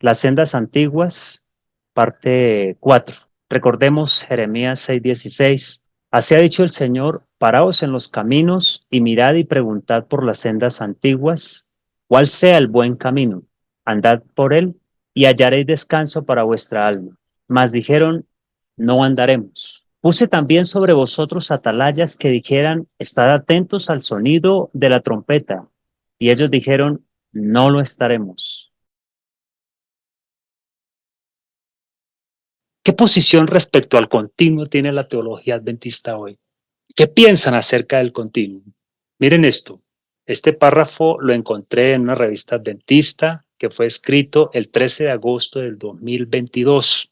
Las sendas antiguas, parte 4. Recordemos Jeremías 6:16. Así ha dicho el Señor, paraos en los caminos y mirad y preguntad por las sendas antiguas, cuál sea el buen camino. Andad por él y hallaréis descanso para vuestra alma. Mas dijeron, no andaremos. Puse también sobre vosotros atalayas que dijeran, estad atentos al sonido de la trompeta. Y ellos dijeron, no lo estaremos. ¿Qué posición respecto al continuo tiene la teología adventista hoy? ¿Qué piensan acerca del continuo? Miren esto. Este párrafo lo encontré en una revista adventista que fue escrito el 13 de agosto del 2022.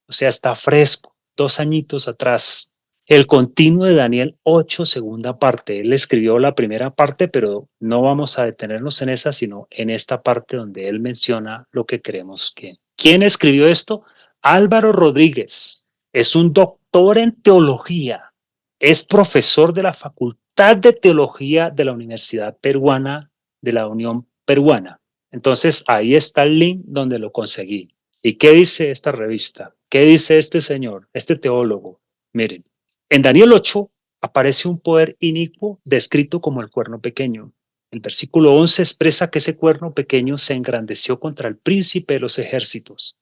O sea, está fresco, 2 añitos atrás. El continuo de Daniel 8, segunda parte. Él escribió la primera parte, pero no vamos a detenernos en esa, sino en esta parte donde él menciona lo que creemos que. ¿Quién escribió esto? Álvaro Rodríguez. Es un doctor en teología. Es profesor de la Facultad de Teología de la Universidad Peruana, de la Unión Peruana. Entonces, ahí está el link donde lo conseguí. ¿Y qué dice esta revista? ¿Qué dice este señor, este teólogo? Miren, en Daniel 8 aparece un poder inicuo descrito como el cuerno pequeño. El versículo 11 expresa que ese cuerno pequeño se engrandeció contra el príncipe de los ejércitos.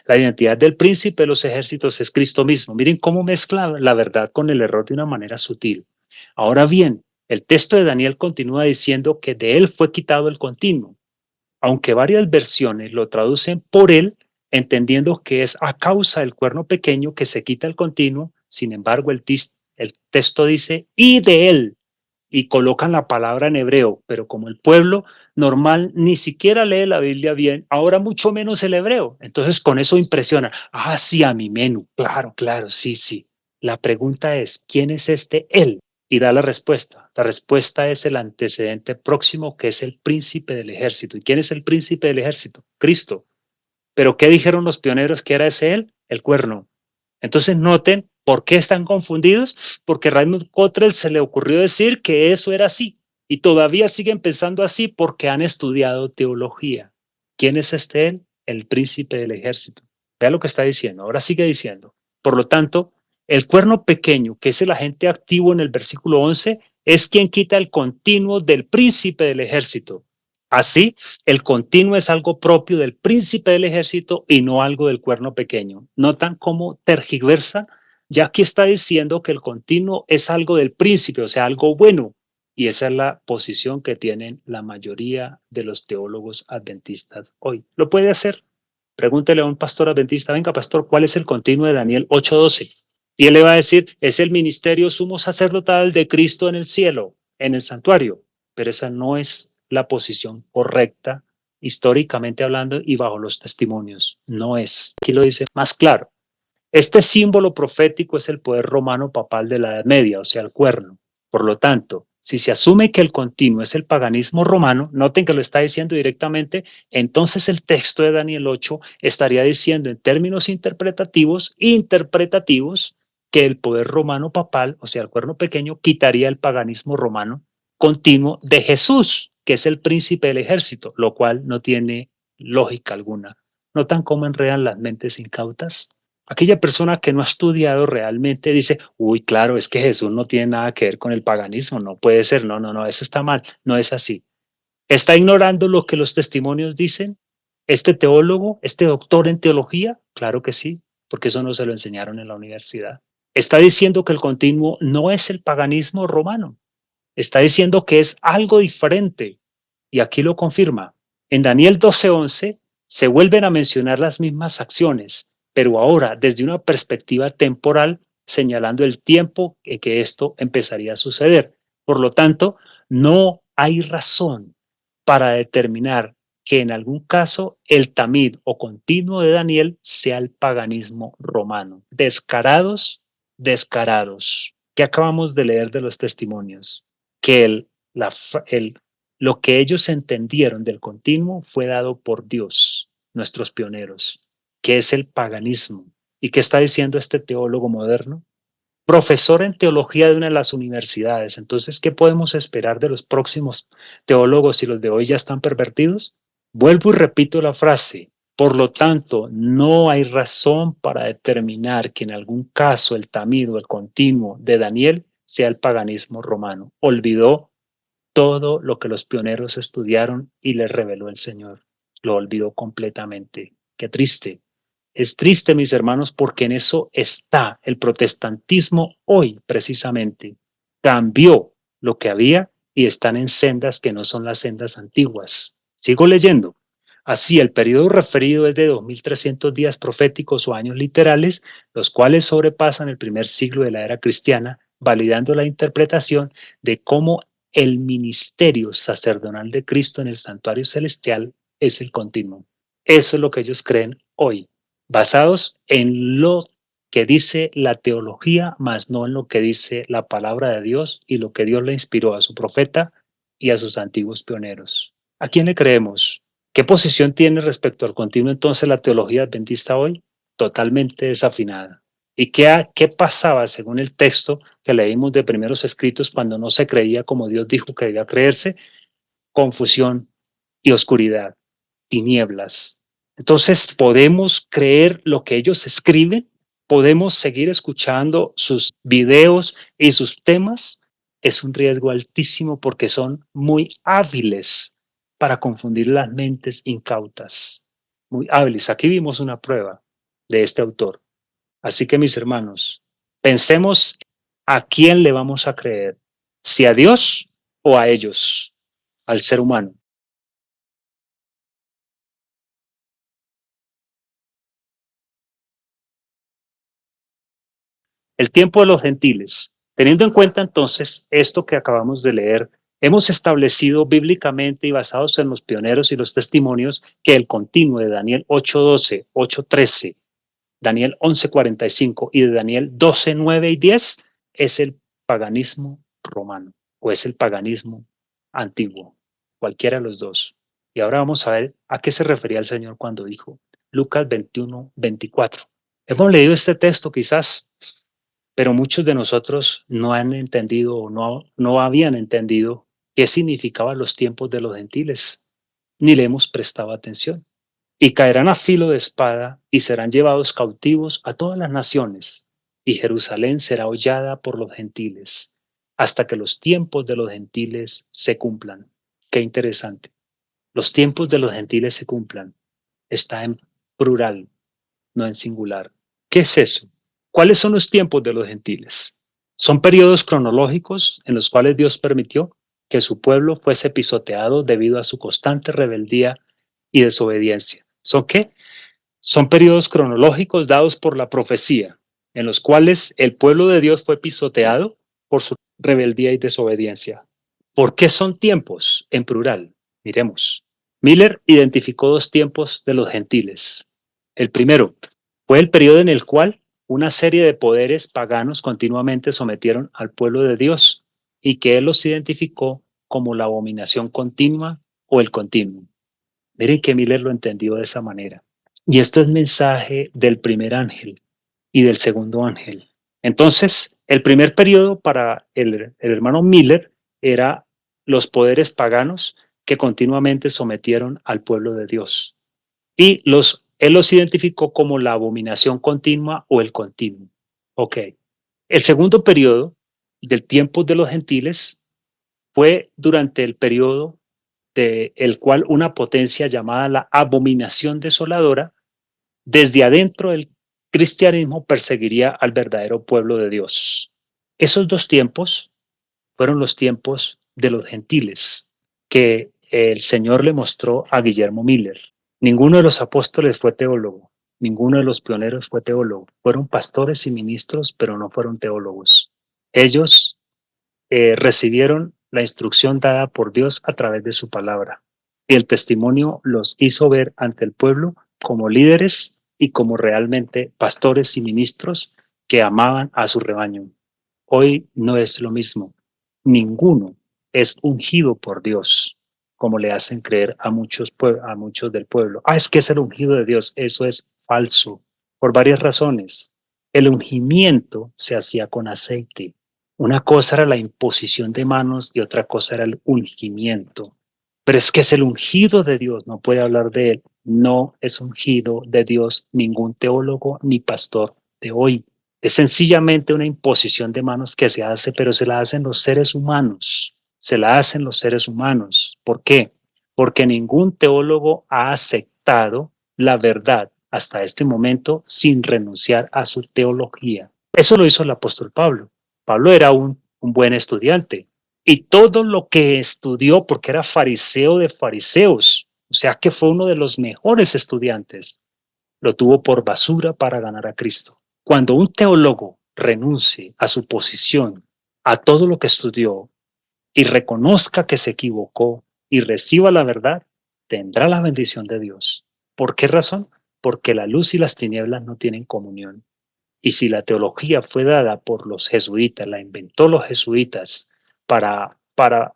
La identidad del príncipe de los ejércitos es Cristo mismo. Miren cómo mezcla la verdad con el error de una manera sutil. Ahora bien, el texto de Daniel continúa diciendo que de él fue quitado el continuo, aunque varias versiones lo traducen por él, entendiendo que es a causa del cuerno pequeño que se quita el continuo. Sin embargo, el texto dice y de él, y colocan la palabra en hebreo, pero como el pueblo normal ni siquiera lee la Biblia bien, ahora mucho menos el hebreo. Entonces con eso impresiona. Ah, sí, a mi menú. Claro, claro, sí, sí. La pregunta es, ¿quién es este él? Y da la respuesta. La respuesta es el antecedente próximo, que es el príncipe del ejército. ¿Y quién es el príncipe del ejército? Cristo. ¿Pero qué dijeron los pioneros que era ese él? El cuerno. Entonces noten por qué están confundidos, porque a Raymond Cottrell se le ocurrió decir que eso era así y todavía siguen pensando así porque han estudiado teología. ¿Quién es este él? El príncipe del ejército. Vea lo que está diciendo, ahora sigue diciendo. Por lo tanto, el cuerno pequeño, que es el agente activo en el versículo 11, es quien quita el continuo del príncipe del ejército. Así, el continuo es algo propio del príncipe del ejército y no algo del cuerno pequeño. ¿Notan cómo tergiversa? Ya aquí está diciendo que el continuo es algo del príncipe, o sea, algo bueno. Y esa es la posición que tienen la mayoría de los teólogos adventistas hoy. ¿Lo puede hacer? Pregúntele a un pastor adventista, venga pastor, ¿cuál es el continuo de Daniel 8:12? Y él le va a decir, es el ministerio sumo sacerdotal de Cristo en el cielo, en el santuario. Pero esa no es la posición correcta, históricamente hablando y bajo los testimonios. No es. Aquí lo dice más claro. Este símbolo profético es el poder romano papal de la Edad Media, o sea, el cuerno. Por lo tanto, si se asume que el continuo es el paganismo romano, noten que lo está diciendo directamente, entonces el texto de Daniel 8 estaría diciendo en términos interpretativos, que el poder romano papal, o sea, el cuerno pequeño, quitaría el paganismo romano continuo de Jesús, que es el príncipe del ejército, lo cual no tiene lógica alguna. ¿Notan cómo enredan las mentes incautas? Aquella persona que no ha estudiado realmente dice, uy, claro, es que Jesús no tiene nada que ver con el paganismo, no puede ser, no, no, no, eso está mal, no es así. ¿Está ignorando lo que los testimonios dicen? ¿Este teólogo, este doctor en teología? Claro que sí, porque eso no se lo enseñaron en la universidad. Está diciendo que el continuo no es el paganismo romano, está diciendo que es algo diferente, y aquí lo confirma. En Daniel 12:11 se vuelven a mencionar las mismas acciones, pero ahora desde una perspectiva temporal, señalando el tiempo en que esto empezaría a suceder. Por lo tanto, no hay razón para determinar que en algún caso el tamid o continuo de Daniel sea el paganismo romano. Descarados, descarados. ¿Qué acabamos de leer de los testimonios? Que lo que ellos entendieron del continuo fue dado por Dios, nuestros pioneros, que es el paganismo. ¿Y qué está diciendo este teólogo moderno? Profesor en teología de una de las universidades. Entonces, ¿qué podemos esperar de los próximos teólogos si los de hoy ya están pervertidos? Vuelvo y repito la frase. Por lo tanto, no hay razón para determinar que en algún caso el tamid o el continuo de Daniel sea el paganismo romano. Olvidó todo lo que los pioneros estudiaron y les reveló el Señor. Lo olvidó completamente. Qué triste. Es triste, mis hermanos, porque en eso está el protestantismo hoy, precisamente. Cambió lo que había y están en sendas que no son las sendas antiguas. Sigo leyendo. Así, el periodo referido es de 2300 días proféticos o años literales, los cuales sobrepasan el primer siglo de la era cristiana, validando la interpretación de cómo el ministerio sacerdotal de Cristo en el santuario celestial es el continuo. Eso es lo que ellos creen hoy, basados en lo que dice la teología, más no en lo que dice la palabra de Dios y lo que Dios le inspiró a su profeta y a sus antiguos pioneros. ¿A quién le creemos? ¿Qué posición tiene respecto al continuo entonces la teología adventista hoy? Totalmente desafinada. ¿Y qué pasaba según el texto que leímos de primeros escritos cuando no se creía como Dios dijo que debía creerse? Confusión y oscuridad, tinieblas. Entonces, ¿podemos creer lo que ellos escriben? ¿Podemos seguir escuchando sus videos y sus temas? Es un riesgo altísimo porque son muy hábiles para confundir las mentes incautas. Muy hábiles. Aquí vimos una prueba de este autor. Así que, mis hermanos, pensemos a quién le vamos a creer, si a Dios o a ellos, al ser humano. El tiempo de los gentiles. Teniendo en cuenta entonces esto que acabamos de leer, hemos establecido bíblicamente y basados en los pioneros y los testimonios que el continuo de Daniel 8:12, 8:13, Daniel 11:45 y de Daniel 12:9 y 10 es el paganismo romano o es el paganismo antiguo, cualquiera de los dos. Y ahora vamos a ver a qué se refería el Señor cuando dijo Lucas 21:24. Hemos leído este texto quizás, pero muchos de nosotros no han entendido o no habían entendido qué significaban los tiempos de los gentiles, ni le hemos prestado atención. Y caerán a filo de espada y serán llevados cautivos a todas las naciones, y Jerusalén será hollada por los gentiles, hasta que los tiempos de los gentiles se cumplan. Qué interesante. Los tiempos de los gentiles se cumplan. Está en plural, no en singular. ¿Qué es eso? ¿Cuáles son los tiempos de los gentiles? Son periodos cronológicos en los cuales Dios permitió que su pueblo fuese pisoteado debido a su constante rebeldía y desobediencia. ¿Son qué? Son periodos cronológicos dados por la profecía, en los cuales el pueblo de Dios fue pisoteado por su rebeldía y desobediencia. ¿Por qué son tiempos en plural? Miremos. Miller identificó dos tiempos de los gentiles. El primero fue el periodo en el cual una serie de poderes paganos continuamente sometieron al pueblo de Dios y que él los identificó como la abominación continua o el continuo. Miren que Miller lo entendió de esa manera. Y esto es mensaje del primer ángel y del segundo ángel. Entonces, el primer periodo para el hermano Miller era los poderes paganos que continuamente sometieron al pueblo de Dios. Y él los identificó como la abominación continua o el continuo. Ok. El segundo periodo del tiempo de los gentiles fue durante el periodo de el cual una potencia llamada la abominación desoladora, desde adentro del cristianismo perseguiría al verdadero pueblo de Dios. Esos dos tiempos fueron los tiempos de los gentiles que el Señor le mostró a Guillermo Miller. Ninguno de los apóstoles fue teólogo, ninguno de los pioneros fue teólogo. Fueron pastores y ministros, pero no fueron teólogos. Ellos recibieron la instrucción dada por Dios a través de su palabra. Y el testimonio los hizo ver ante el pueblo como líderes y como realmente pastores y ministros que amaban a su rebaño. Hoy no es lo mismo. Ninguno es ungido por Dios, como le hacen creer a muchos del pueblo. Ah, es que es el ungido de Dios. Eso es falso, por varias razones. El ungimiento se hacía con aceite. Una cosa era la imposición de manos y otra cosa era el ungimiento. Pero es que es el ungido de Dios, no puede hablar de él. no es ungido de Dios ningún teólogo ni pastor de hoy. Es sencillamente una imposición de manos que se hace, pero se la hacen los seres humanos. Se la hacen los seres humanos. ¿Por qué? Porque ningún teólogo ha aceptado la verdad hasta este momento sin renunciar a su teología. Eso lo hizo el apóstol Pablo. Pablo era un buen estudiante y todo lo que estudió, porque era fariseo de fariseos, o sea que fue uno de los mejores estudiantes, lo tuvo por basura para ganar a Cristo. Cuando un teólogo renuncie a su posición, a todo lo que estudió y reconozca que se equivocó y reciba la verdad, tendrá la bendición de Dios. ¿Por qué razón? Porque la luz y las tinieblas no tienen comunión. Y si la teología fue dada por los jesuitas, la inventó los jesuitas para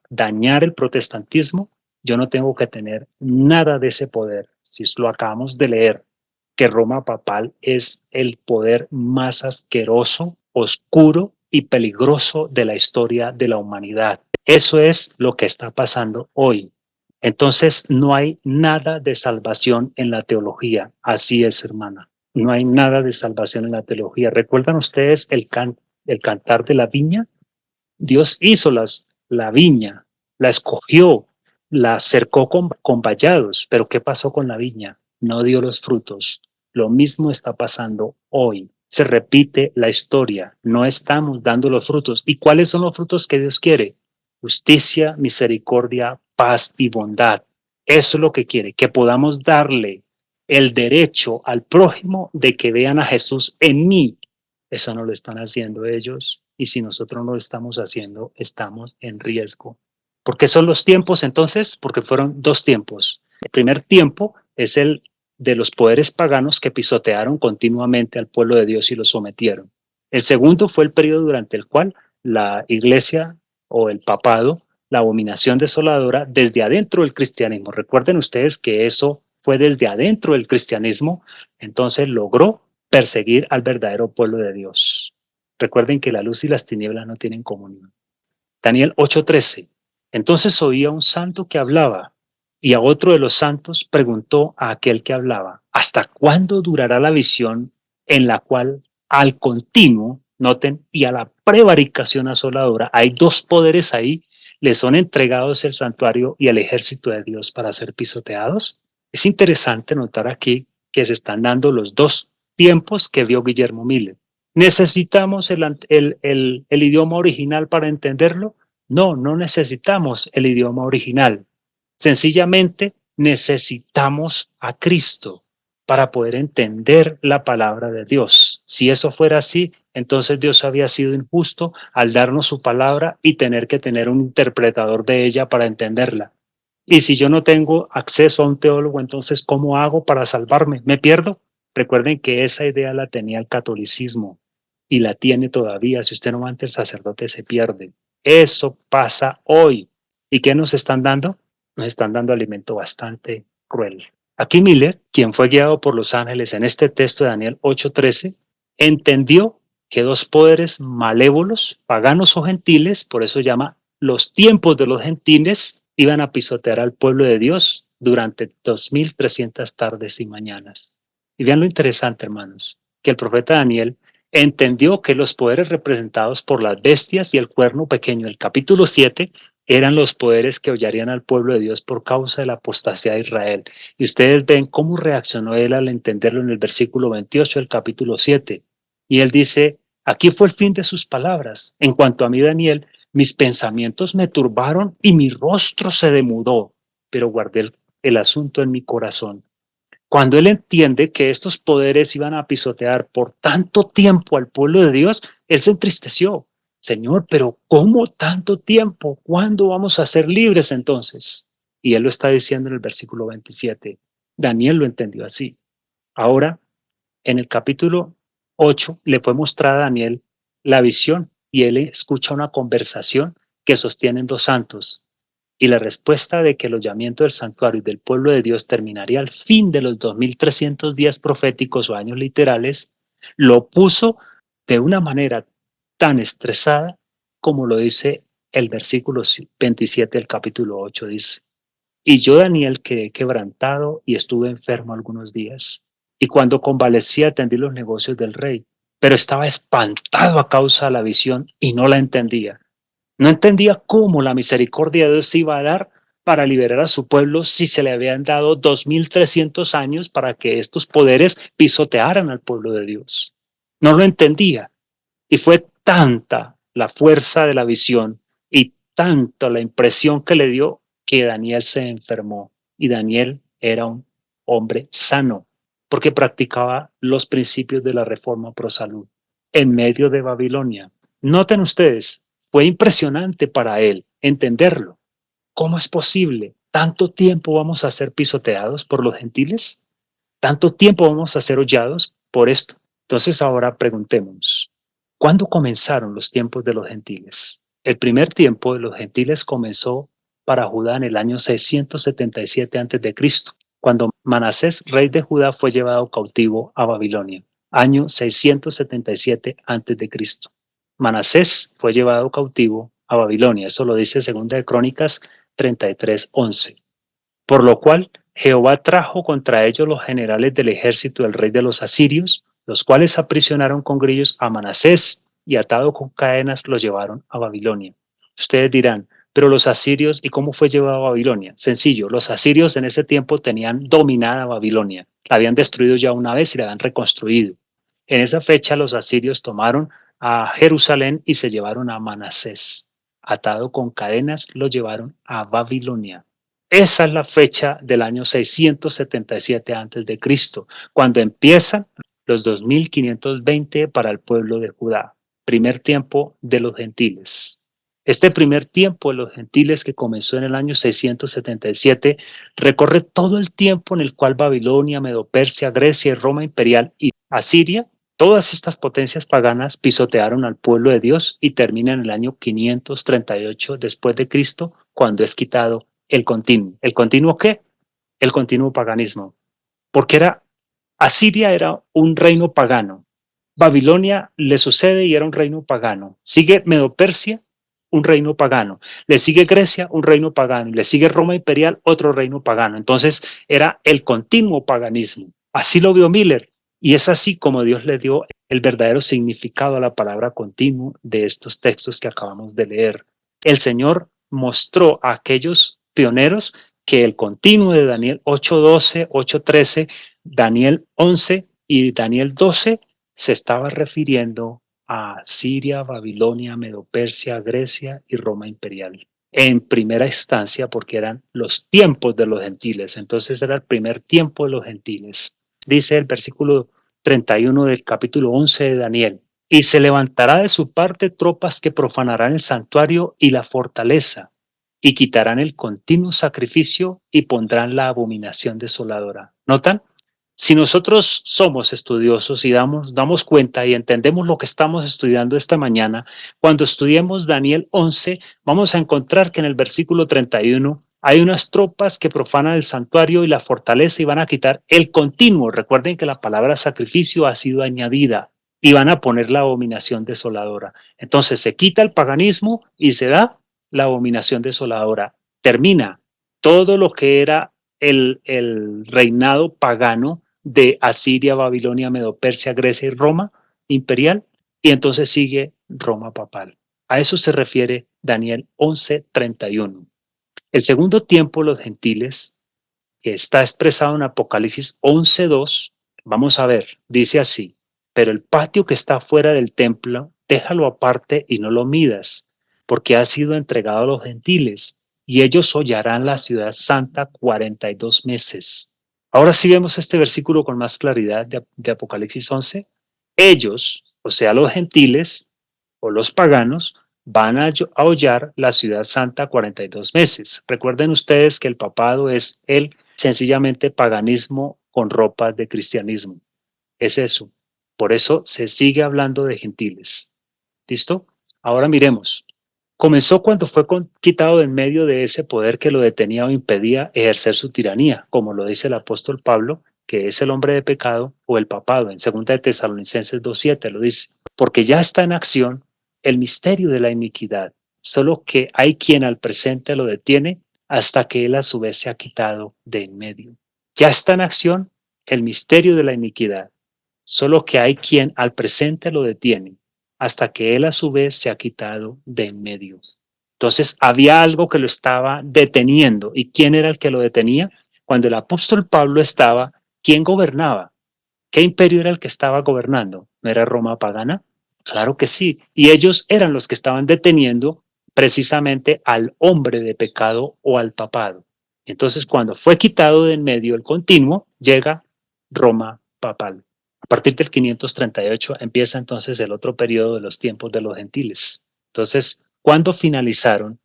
dañar el protestantismo, yo no tengo que tener nada de ese poder. Si lo acabamos de leer, que Roma papal es el poder más asqueroso, oscuro y peligroso de la historia de la humanidad. Eso es lo que está pasando hoy. Entonces, no hay nada de salvación en la teología. Así es, hermana. No hay nada de salvación en la teología. ¿Recuerdan ustedes el cantar de la viña? Dios hizo la viña, la escogió, la cercó con vallados, pero ¿qué pasó con la viña? No dio los frutos. Lo mismo está pasando hoy. Se repite la historia. No estamos dando los frutos. ¿Y cuáles son los frutos que Dios quiere? Justicia, misericordia, paz y bondad. Eso es lo que quiere, que podamos darle el derecho al prójimo de que vean a Jesús en mí. Eso no lo están haciendo ellos y si nosotros no lo estamos haciendo, estamos en riesgo. ¿Por qué son los tiempos entonces? Porque fueron dos tiempos. El primer tiempo es el de los poderes paganos que pisotearon continuamente al pueblo de Dios y lo sometieron. El segundo fue el periodo durante el cual la iglesia o el papado, la abominación desoladora, desde adentro del cristianismo. Recuerden ustedes que eso fue desde adentro del cristianismo, entonces logró perseguir al verdadero pueblo de Dios. Recuerden que la luz y las tinieblas no tienen comunión. Daniel 8:13. Entonces oía un santo que hablaba y a otro de los santos preguntó a aquel que hablaba, ¿hasta cuándo durará la visión en la cual al continuo, noten, y a la prevaricación asoladora, hay dos poderes ahí, le son entregados el santuario y el ejército de Dios para ser pisoteados? Es interesante notar aquí que se están dando los dos tiempos que vio Guillermo Miller. ¿Necesitamos el idioma original para entenderlo? No, no necesitamos el idioma original. Sencillamente necesitamos a Cristo para poder entender la palabra de Dios. Si eso fuera así, entonces Dios había sido injusto al darnos su palabra y tener que tener un interpretador de ella para entenderla. Y si yo no tengo acceso a un teólogo, entonces ¿cómo hago para salvarme? ¿Me pierdo? Recuerden que esa idea la tenía el catolicismo y la tiene todavía. Si usted no va ante el sacerdote, se pierde. Eso pasa hoy. ¿Y qué nos están dando? Nos están dando alimento bastante cruel. Aquí Miller, quien fue guiado por los ángeles en este texto de Daniel 8:13, entendió que dos poderes malévolos, paganos o gentiles, por eso llama los tiempos de los gentiles, iban a pisotear al pueblo de Dios durante 2300 tardes y mañanas. Y vean lo interesante, hermanos, que el profeta Daniel entendió que los poderes representados por las bestias y el cuerno pequeño, el capítulo 7, eran los poderes que hollarían al pueblo de Dios por causa de la apostasía de Israel. Y ustedes ven cómo reaccionó él al entenderlo en el versículo 28 del capítulo 7. Y él dice, aquí fue el fin de sus palabras. En cuanto a mí, Daniel, mis pensamientos me turbaron y mi rostro se demudó, pero guardé el asunto en mi corazón. Cuando él entiende que estos poderes iban a pisotear por tanto tiempo al pueblo de Dios, él se entristeció. Señor, pero ¿cómo tanto tiempo? ¿Cuándo vamos a ser libres entonces? Y él lo está diciendo en el versículo 27. Daniel lo entendió así. Ahora, en el capítulo 8, le fue mostrada a Daniel la visión y él escucha una conversación que sostienen dos santos. Y la respuesta de que el hollamiento del santuario y del pueblo de Dios terminaría al fin de los 2300 días proféticos o años literales, lo puso de una manera tan estresada como lo dice el versículo 27 del capítulo 8, dice. Y yo, Daniel, quedé quebrantado y estuve enfermo algunos días. Y cuando convalecí atendí los negocios del rey, pero estaba espantado a causa de la visión y no la entendía. No entendía cómo la misericordia de Dios se iba a dar para liberar a su pueblo si se le habían dado 2300 años para que estos poderes pisotearan al pueblo de Dios. No lo entendía. Y fue tanta la fuerza de la visión y tanto la impresión que le dio que Daniel se enfermó. Y Daniel era un hombre sano porque practicaba los principios de la reforma pro salud en medio de Babilonia. Noten ustedes, fue impresionante para él entenderlo. ¿Cómo es posible? ¿Tanto tiempo vamos a ser pisoteados por los gentiles? ¿Tanto tiempo vamos a ser hollados por esto? Entonces ahora preguntemos, ¿cuándo comenzaron los tiempos de los gentiles? El primer tiempo de los gentiles comenzó para Judá en el año 677 a.C., cuando Manasés, rey de Judá, fue llevado cautivo a Babilonia. Año 677 a.C. Manasés fue llevado cautivo a Babilonia. Eso lo dice Segunda de Crónicas 33:11. Por lo cual Jehová trajo contra ellos los generales del ejército del rey de los asirios, los cuales aprisionaron con grillos a Manasés y atado con cadenas lo llevaron a Babilonia. Ustedes dirán, pero los asirios, ¿y cómo fue llevado a Babilonia? Sencillo, los asirios en ese tiempo tenían dominada Babilonia. La habían destruido ya una vez y la habían reconstruido. En esa fecha los asirios tomaron a Jerusalén y se llevaron a Manasés. Atado con cadenas lo llevaron a Babilonia. Esa es la fecha del año 677 a.C., cuando empiezan los 2520 para el pueblo de Judá, primer tiempo de los gentiles. Este primer tiempo de los gentiles que comenzó en el año 677 recorre todo el tiempo en el cual Babilonia, Medo-Persia, Grecia y Roma imperial y Asiria, todas estas potencias paganas pisotearon al pueblo de Dios y termina en el año 538 después de Cristo, cuando es quitado el continuo. ¿El continuo qué? El continuo paganismo. Porque Asiria era un reino pagano. Babilonia le sucede y era un reino pagano. Sigue Medo-Persia, un reino pagano. Le sigue Grecia, un reino pagano. Le sigue Roma imperial, otro reino pagano. Entonces era el continuo paganismo. Así lo vio Miller. Y es así como Dios le dio el verdadero significado a la palabra continuo de estos textos que acabamos de leer. El Señor mostró a aquellos pioneros que el continuo de Daniel 8:12, 8:13, Daniel 11 y Daniel 12 se estaba refiriendo a Siria, Babilonia, Medo-Persia, Grecia y Roma imperial. En primera instancia, porque eran los tiempos de los gentiles. Entonces era el primer tiempo de los gentiles. Dice el versículo 31 del capítulo 11 de Daniel. Y se levantará de su parte tropas que profanarán el santuario y la fortaleza, y quitarán el continuo sacrificio y pondrán la abominación desoladora. ¿Notan? Si nosotros somos estudiosos y damos cuenta y entendemos lo que estamos estudiando esta mañana, cuando estudiemos Daniel 11, vamos a encontrar que en el versículo 31 hay unas tropas que profanan el santuario y la fortaleza y van a quitar el continuo. Recuerden que la palabra sacrificio ha sido añadida y van a poner la abominación desoladora. Entonces se quita el paganismo y se da la abominación desoladora. Termina todo lo que era el reinado pagano de Asiria, Babilonia, Medo-Persia, Grecia y Roma imperial, y entonces sigue Roma papal. A eso se refiere Daniel 11:31. El segundo tiempo, los gentiles, que está expresado en Apocalipsis 11:2, vamos a ver, dice así, pero el patio que está fuera del templo, déjalo aparte y no lo midas, porque ha sido entregado a los gentiles, y ellos hollarán la ciudad santa 42 meses. Ahora sí vemos este versículo con más claridad de Apocalipsis 11. Ellos, o sea, los gentiles o los paganos, van a hollar la ciudad santa 42 meses. Recuerden ustedes que el papado es el sencillamente paganismo con ropas de cristianismo. Es eso. Por eso se sigue hablando de gentiles. ¿Listo? Ahora miremos. Comenzó cuando fue quitado de en medio de ese poder que lo detenía o impedía ejercer su tiranía, como lo dice el apóstol Pablo, que es el hombre de pecado o el papado. En 2 de Tesalonicenses 2:7 lo dice, porque ya está en acción el misterio de la iniquidad, solo que hay quien al presente lo detiene hasta que Él a su vez se ha quitado de en medio. Ya está en acción el misterio de la iniquidad, solo que hay quien al presente lo detiene, hasta que Él a su vez se ha quitado de en medio. Entonces había algo que lo estaba deteniendo. ¿Y quién era el que lo detenía? Cuando el apóstol Pablo estaba, ¿quién gobernaba? ¿Qué imperio era el que estaba gobernando? ¿No era Roma pagana? Claro que sí. Y ellos eran los que estaban deteniendo precisamente al hombre de pecado o al papado. Entonces, cuando fue quitado de en medio el continuo, llega Roma papal. A partir del 538 empieza entonces el otro periodo de los tiempos de los gentiles. Entonces, ¿cuándo finalizaron?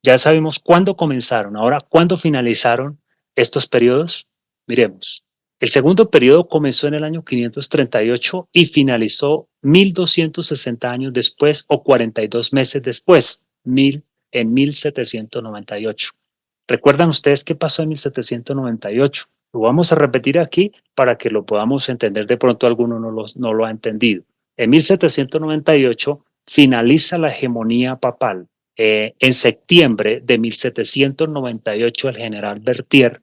Ya sabemos cuándo comenzaron. Ahora, ¿cuándo finalizaron estos periodos? Miremos. El segundo periodo comenzó en el año 538 y finalizó 1260 años después o 42 meses después, en 1798. ¿Recuerdan ustedes qué pasó en 1798? Lo vamos a repetir aquí para que lo podamos entender. De pronto alguno no lo ha entendido. En 1798 finaliza la hegemonía papal. En septiembre de 1798, el general Berthier,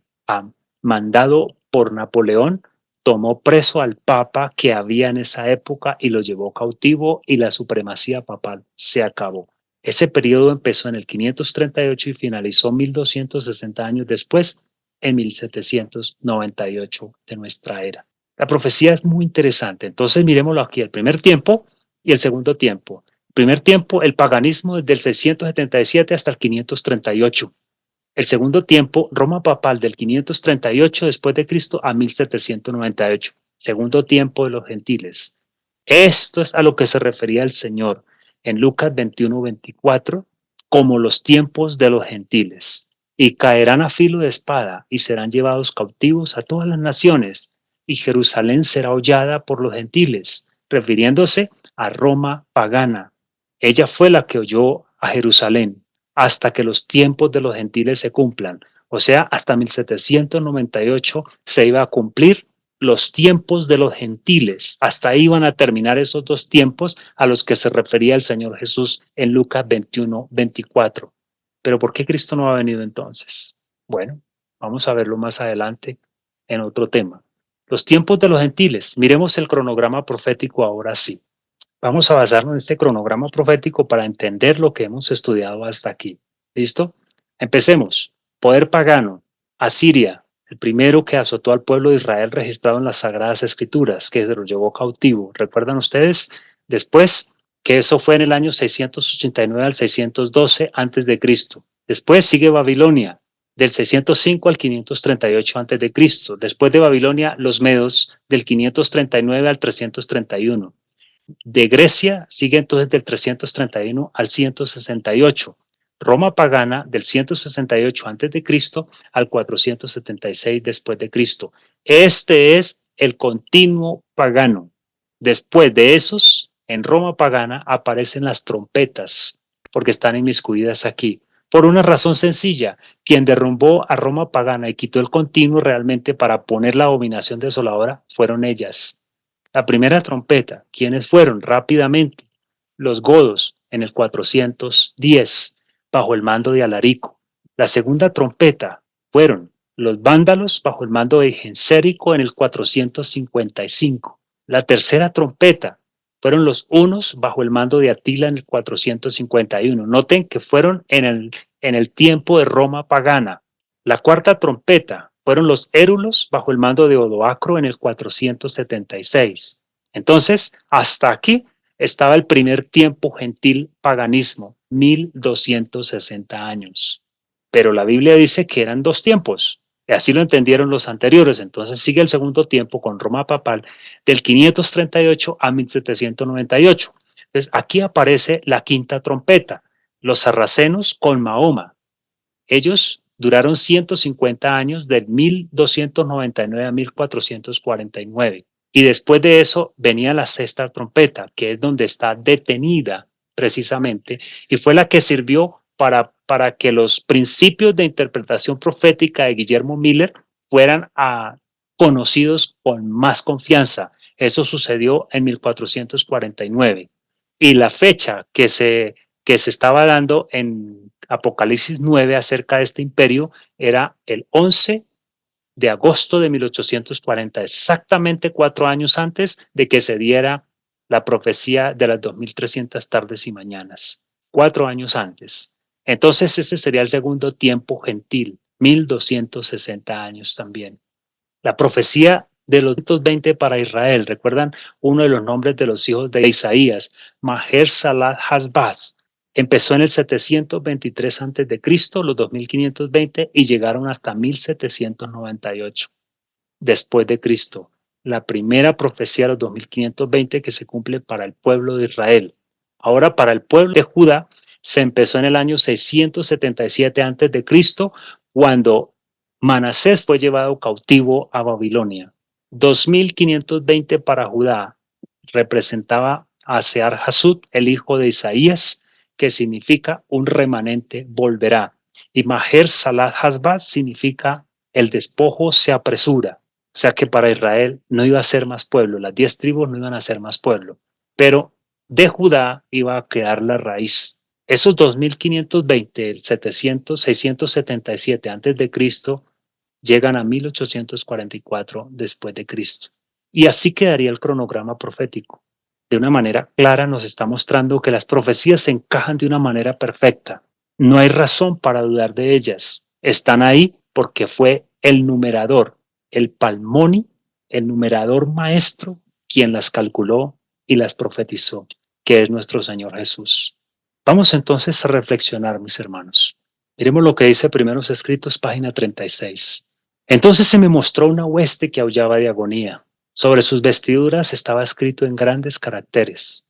mandado por Napoleón, tomó preso al papa que había en esa época y lo llevó cautivo y la supremacía papal se acabó. Ese periodo empezó en el 538 y finalizó 1260 años después, en 1798 de nuestra era. La profecía es muy interesante. Entonces miremoslo aquí, el primer tiempo y el segundo tiempo. Primer tiempo, el paganismo desde el 677 hasta el 538. El segundo tiempo, Roma papal del 538 después de Cristo a 1798. Segundo tiempo de los gentiles. Esto es a lo que se refería el Señor en Lucas 21:24, como los tiempos de los gentiles. Y caerán a filo de espada y serán llevados cautivos a todas las naciones, y Jerusalén será hollada por los gentiles, refiriéndose a Roma pagana. Ella fue la que holló a Jerusalén hasta que los tiempos de los gentiles se cumplan. O sea, hasta 1798 se iba a cumplir los tiempos de los gentiles. Hasta ahí van a terminar esos dos tiempos a los que se refería el Señor Jesús en Lucas 21:24. Pero ¿por qué Cristo no ha venido entonces? Bueno, vamos a verlo más adelante en otro tema. Los tiempos de los gentiles. Miremos el cronograma profético ahora sí. Vamos a basarnos en este cronograma profético para entender lo que hemos estudiado hasta aquí. ¿Listo? Empecemos. Poder pagano. Asiria, el primero que azotó al pueblo de Israel registrado en las Sagradas Escrituras, que se lo llevó cautivo. ¿Recuerdan ustedes? Después, que eso fue en el año 689 al 612 antes de Cristo. Después sigue Babilonia, del 605 al 538 antes de Cristo. Después de Babilonia, los medos, del 539 al 331. De Grecia sigue entonces del 331 al 168. Roma pagana del 168 antes de Cristo al 476 después de Cristo. Este es el continuo pagano. Después de esos, en Roma pagana aparecen las trompetas, porque están inmiscuidas aquí. Por una razón sencilla, quien derrumbó a Roma pagana y quitó el continuo realmente para poner la abominación desoladora fueron ellas. La primera trompeta, ¿quiénes fueron? Rápidamente, los godos en el 410, bajo el mando de Alarico. La segunda trompeta fueron los vándalos bajo el mando de Gensérico en el 455. La tercera trompeta fueron los hunos bajo el mando de Atila en el 451. Noten que fueron en el tiempo de Roma pagana. La cuarta trompeta fueron los érulos bajo el mando de Odoacro en el 476. Entonces, hasta aquí estaba el primer tiempo gentil paganismo, 1260 años. Pero la Biblia dice que eran dos tiempos, y así lo entendieron los anteriores. Entonces sigue el segundo tiempo con Roma papal del 538 a 1798. Entonces aquí aparece la quinta trompeta, los sarracenos con Mahoma. Ellos duraron 150 años, del 1299 a 1449. Y después de eso venía la sexta trompeta, que es donde está detenida precisamente, y fue la que sirvió para que los principios de interpretación profética de Guillermo Miller fueran conocidos con más confianza. Eso sucedió en 1449. Y la fecha que se estaba dando Apocalipsis 9 acerca de este imperio era el 11 de agosto de 1840, exactamente 4 años antes de que se diera la profecía de las 2300 tardes y mañanas. 4 años antes. Entonces este sería el segundo tiempo gentil, 1260 años también. La profecía de los 220 para Israel, ¿recuerdan? Uno de los nombres de los hijos de Isaías, Maher Salat Hasbaz, empezó en el 723 antes de Cristo, los 2520, y llegaron hasta 1798 después de Cristo. La primera profecía de los 2520 que se cumple para el pueblo de Israel. Ahora para el pueblo de Judá se empezó en el año 677 antes de Cristo, cuando Manasés fue llevado cautivo a Babilonia. 2520 para Judá representaba a Sear Hasud, el hijo de Isaías, que significa un remanente volverá. Y Maher Salat Hasbaz significa el despojo se apresura. O sea que para Israel no iba a ser más pueblo, las 10 tribus no iban a ser más pueblo, pero de Judá iba a quedar la raíz. Esos 2520, el 677 antes de Cristo, llegan a 1844 después de Cristo. Y así quedaría el cronograma profético. De una manera clara nos está mostrando que las profecías se encajan de una manera perfecta. No hay razón para dudar de ellas. Están ahí porque fue el numerador, el Palmoni, el numerador maestro, quien las calculó y las profetizó, que es nuestro Señor Jesús. Vamos entonces a reflexionar, mis hermanos. Miremos lo que dice Primeros Escritos, página 36. Entonces se me mostró una hueste que aullaba de agonía. Sobre sus vestiduras estaba escrito en grandes caracteres: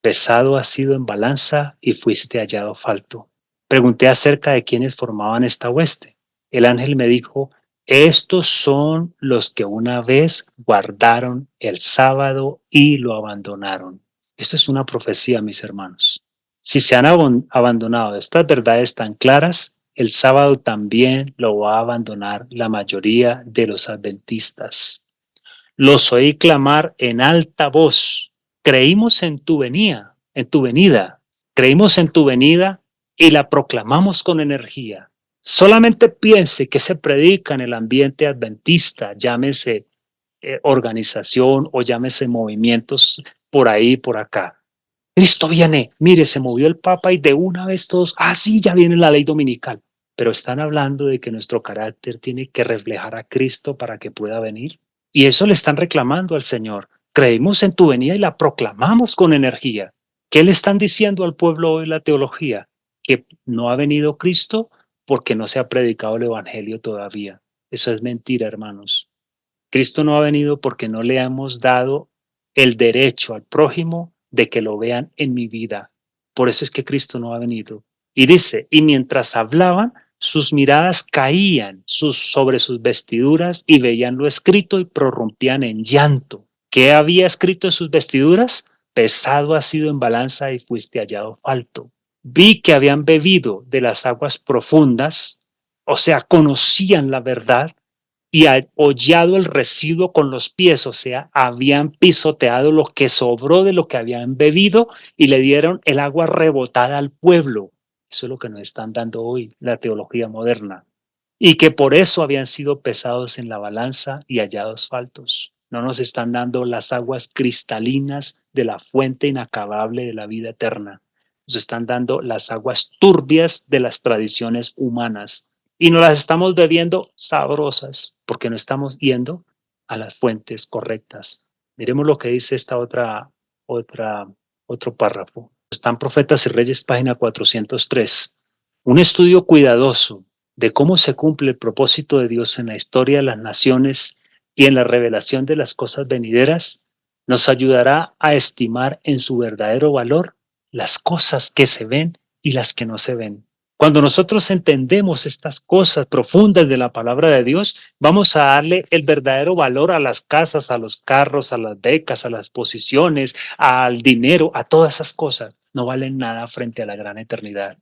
pesado has sido en balanza y fuiste hallado falto. Pregunté acerca de quiénes formaban esta hueste. El ángel me dijo: estos son los que una vez guardaron el sábado y lo abandonaron. Esto es una profecía, mis hermanos. Si se han abandonado estas verdades tan claras, el sábado también lo va a abandonar la mayoría de los adventistas. Los oí clamar en alta voz: creímos en tu venida, creímos en tu venida y la proclamamos con energía. Solamente piense que se predica en el ambiente adventista, llámese organización o llámese movimientos por ahí, por acá. Cristo viene, mire, se movió el Papa y de una vez todos, sí, ya viene la ley dominical. Pero están hablando de que nuestro carácter tiene que reflejar a Cristo para que pueda venir. Y eso le están reclamando al Señor. Creímos en tu venida y la proclamamos con energía. ¿Qué le están diciendo al pueblo hoy la teología? Que no ha venido Cristo porque no se ha predicado el Evangelio todavía. Eso es mentira, hermanos. Cristo no ha venido porque no le hemos dado el derecho al prójimo de que lo vean en mi vida. Por eso es que Cristo no ha venido. Y dice, y mientras hablaban, sus miradas caían sobre sus vestiduras y veían lo escrito y prorrumpían en llanto. ¿Qué había escrito en sus vestiduras? Pesado has sido en balanza y fuiste hallado falto. Vi que habían bebido de las aguas profundas, o sea, conocían la verdad, y hollado el residuo con los pies, o sea, habían pisoteado lo que sobró de lo que habían bebido y le dieron el agua rebotada al pueblo. Eso es lo que nos están dando hoy la teología moderna. Y que por eso habían sido pesados en la balanza y hallados faltos. No nos están dando las aguas cristalinas de la fuente inacabable de la vida eterna. Nos están dando las aguas turbias de las tradiciones humanas. Y nos las estamos bebiendo sabrosas porque no estamos yendo a las fuentes correctas. Miremos lo que dice esta otro párrafo. Están Profetas y Reyes, página 403. Un estudio cuidadoso de cómo se cumple el propósito de Dios en la historia de las naciones y en la revelación de las cosas venideras nos ayudará a estimar en su verdadero valor las cosas que se ven y las que no se ven. Cuando nosotros entendemos estas cosas profundas de la palabra de Dios, vamos a darle el verdadero valor a las casas, a los carros, a las becas, a las posiciones, al dinero, a todas esas cosas. No valen nada frente a la gran eternidad,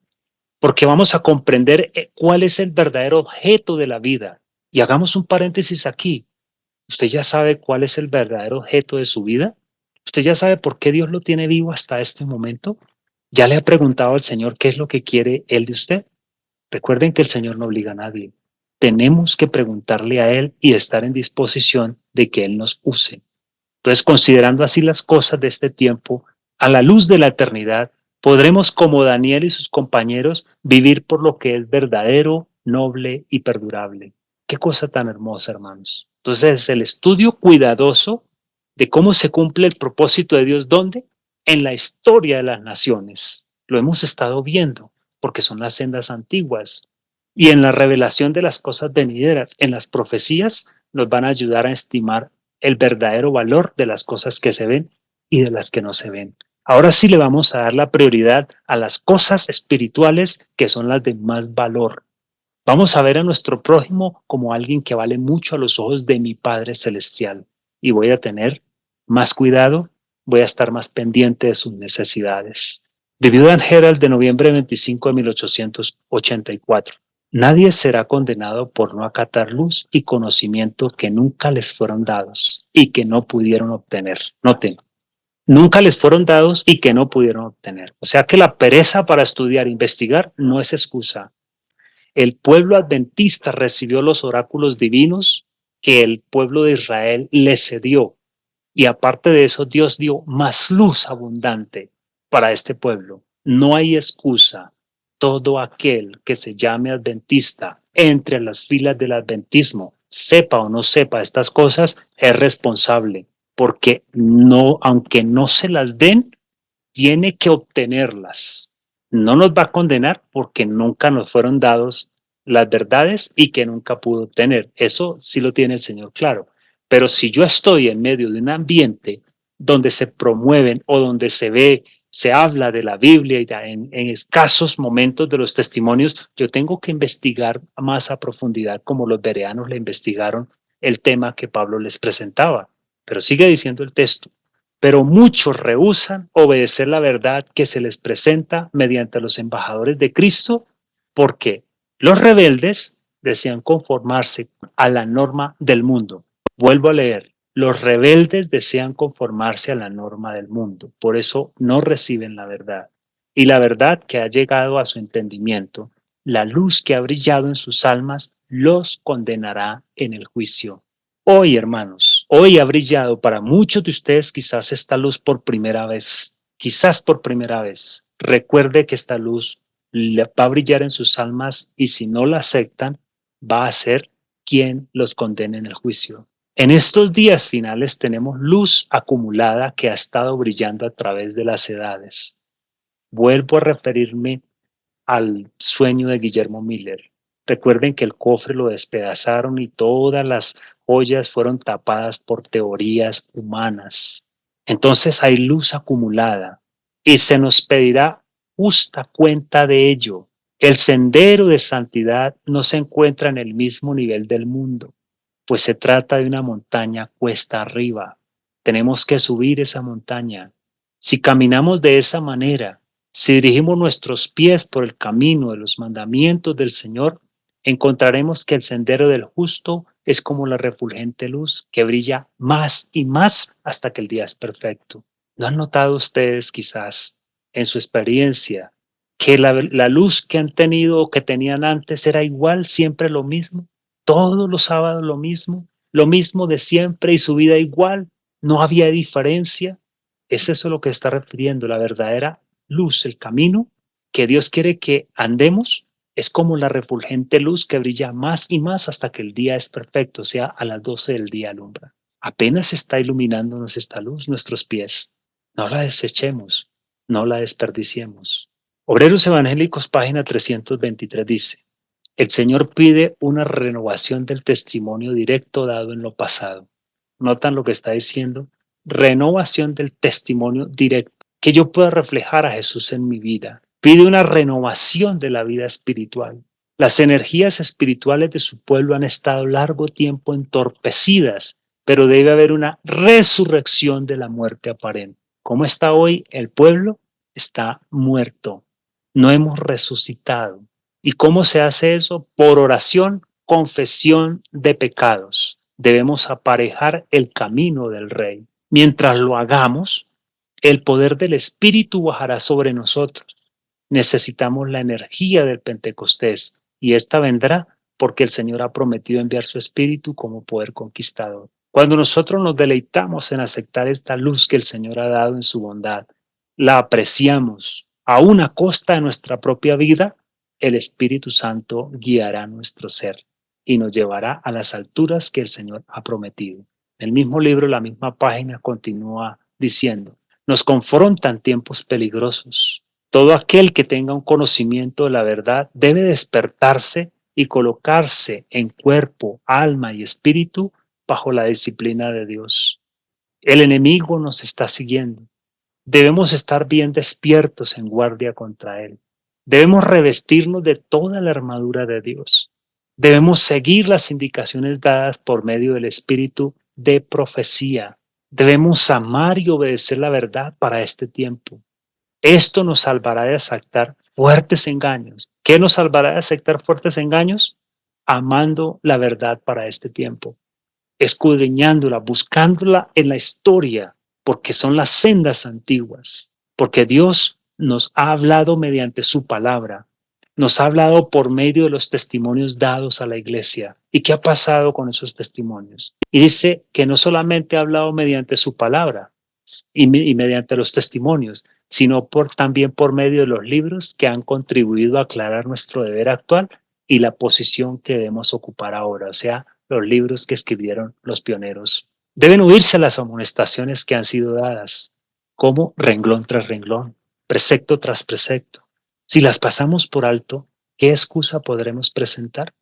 porque vamos a comprender cuál es el verdadero objeto de la vida. Y hagamos un paréntesis aquí. ¿Usted ya sabe cuál es el verdadero objeto de su vida? ¿Usted ya sabe por qué Dios lo tiene vivo hasta este momento? ¿Ya le ha preguntado al Señor qué es lo que quiere Él de usted? Recuerden que el Señor no obliga a nadie. Tenemos que preguntarle a Él y estar en disposición de que Él nos use. Entonces, considerando así las cosas de este tiempo, a la luz de la eternidad, podremos, como Daniel y sus compañeros, vivir por lo que es verdadero, noble y perdurable. Qué cosa tan hermosa, hermanos. Entonces, el estudio cuidadoso de cómo se cumple el propósito de Dios, ¿dónde? En la historia de las naciones. Lo hemos estado viendo, porque son las sendas antiguas. Y en la revelación de las cosas venideras, en las profecías, nos van a ayudar a estimar el verdadero valor de las cosas que se ven y de las que no se ven. Ahora sí le vamos a dar la prioridad a las cosas espirituales que son las de más valor. Vamos a ver a nuestro prójimo como alguien que vale mucho a los ojos de mi Padre Celestial y voy a tener más cuidado, voy a estar más pendiente de sus necesidades. The Viuda and Herald de noviembre 25 de 1884. Nadie será condenado por no acatar luz y conocimiento que nunca les fueron dados y que no pudieron obtener. Noten, nunca les fueron dados y que no pudieron obtener. O sea que la pereza para estudiar e investigar no es excusa. El pueblo adventista recibió los oráculos divinos que el pueblo de Israel le cedió. Y aparte de eso, Dios dio más luz abundante para este pueblo. No hay excusa. Todo aquel que se llame adventista entre las filas del adventismo, sepa o no sepa estas cosas, es responsable, porque no, aunque no se las den, tiene que obtenerlas. No nos va a condenar porque nunca nos fueron dados las verdades y que nunca pudo obtener. Eso sí lo tiene el Señor claro. Pero si yo estoy en medio de un ambiente donde se promueven o donde se ve, se habla de la Biblia y en escasos momentos de los testimonios, yo tengo que investigar más a profundidad como los bereanos le investigaron el tema que Pablo les presentaba. Pero sigue diciendo el texto. Pero muchos rehúsan obedecer la verdad que se les presenta mediante los embajadores de Cristo, porque los rebeldes desean conformarse a la norma del mundo. Vuelvo a leer, los rebeldes desean conformarse a la norma del mundo, por eso no reciben la verdad. Y la verdad que ha llegado a su entendimiento, la luz que ha brillado en sus almas, los condenará en el juicio. Hoy, hermanos, hoy ha brillado para muchos de ustedes quizás esta luz por primera vez, quizás por primera vez. Recuerde que esta luz va a brillar en sus almas y si no la aceptan, va a ser quien los condene en el juicio. En estos días finales tenemos luz acumulada que ha estado brillando a través de las edades. Vuelvo a referirme al sueño de Guillermo Miller. Recuerden que el cofre lo despedazaron y todas las joyas fueron tapadas por teorías humanas. Entonces hay luz acumulada y se nos pedirá justa cuenta de ello. El sendero de santidad no se encuentra en el mismo nivel del mundo, pues se trata de una montaña cuesta arriba. Tenemos que subir esa montaña. Si caminamos de esa manera, si dirigimos nuestros pies por el camino de los mandamientos del Señor, encontraremos que el sendero del justo es como la refulgente luz que brilla más y más hasta que el día es perfecto. ¿No han notado ustedes quizás en su experiencia que la luz que han tenido o que tenían antes era igual, siempre lo mismo? Todos los sábados lo mismo de siempre y su vida igual, no había diferencia. Es eso lo que está refiriendo la verdadera luz, el camino que Dios quiere que andemos es como la refulgente luz que brilla más y más hasta que el día es perfecto, o sea, a las 12 del día alumbra. Apenas está iluminándonos esta luz nuestros pies. No la desechemos, no la desperdiciemos. Obreros Evangélicos, página 323 dice, el Señor pide una renovación del testimonio directo dado en lo pasado. ¿Notan lo que está diciendo? Renovación del testimonio directo, que yo pueda reflejar a Jesús en mi vida. Pide una renovación de la vida espiritual. Las energías espirituales de su pueblo han estado largo tiempo entorpecidas, pero debe haber una resurrección de la muerte aparente. ¿Cómo está hoy el pueblo? Está muerto. No hemos resucitado. ¿Y cómo se hace eso? Por oración, confesión de pecados. Debemos aparejar el camino del Rey. Mientras lo hagamos, el poder del Espíritu bajará sobre nosotros. Necesitamos la energía del Pentecostés y esta vendrá porque el Señor ha prometido enviar su Espíritu como poder conquistador. Cuando nosotros nos deleitamos en aceptar esta luz que el Señor ha dado en su bondad, la apreciamos, aún a costa de nuestra propia vida, el Espíritu Santo guiará nuestro ser y nos llevará a las alturas que el Señor ha prometido. En el mismo libro, la misma página continúa diciendo, nos confrontan tiempos peligrosos. Todo aquel que tenga un conocimiento de la verdad debe despertarse y colocarse en cuerpo, alma y espíritu bajo la disciplina de Dios. El enemigo nos está siguiendo. Debemos estar bien despiertos en guardia contra él. Debemos revestirnos de toda la armadura de Dios. Debemos seguir las indicaciones dadas por medio del espíritu de profecía. Debemos amar y obedecer la verdad para este tiempo. Esto nos salvará de aceptar fuertes engaños. ¿Qué nos salvará de aceptar fuertes engaños? Amando la verdad para este tiempo, escudriñándola, buscándola en la historia, porque son las sendas antiguas, porque Dios nos ha hablado mediante su palabra, nos ha hablado por medio de los testimonios dados a la iglesia. ¿Y qué ha pasado con esos testimonios? Y dice que no solamente ha hablado mediante su palabra y mediante los testimonios, sino también por medio de los libros que han contribuido a aclarar nuestro deber actual y la posición que debemos ocupar ahora, o sea, los libros que escribieron los pioneros. Deben oírse las amonestaciones que han sido dadas, como renglón tras renglón, precepto tras precepto. Si las pasamos por alto, ¿qué excusa podremos presentar?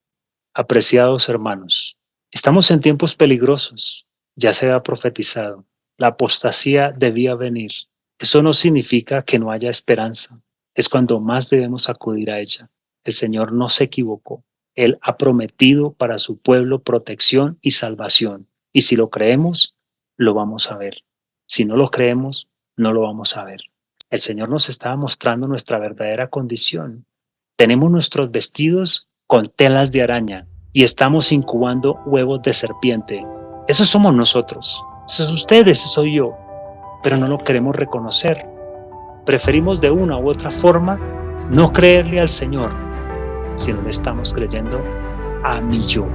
Apreciados hermanos, estamos en tiempos peligrosos, ya se ha profetizado, la apostasía debía venir. Eso no significa que no haya esperanza, es cuando más debemos acudir a ella. El Señor no se equivocó, Él ha prometido para su pueblo protección y salvación, y si lo creemos, lo vamos a ver. Si no lo creemos, no lo vamos a ver. El Señor nos está mostrando nuestra verdadera condición. Tenemos nuestros vestidos con telas de araña y estamos incubando huevos de serpiente. Esos somos nosotros, esos son ustedes, ese soy yo, pero no lo queremos reconocer. Preferimos de una u otra forma no creerle al Señor, sino le estamos creyendo a mi yo.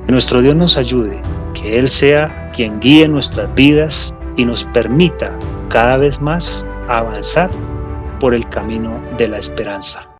Que nuestro Dios nos ayude, que Él sea quien guíe nuestras vidas y nos permita cada vez más avanzar por el camino de la esperanza.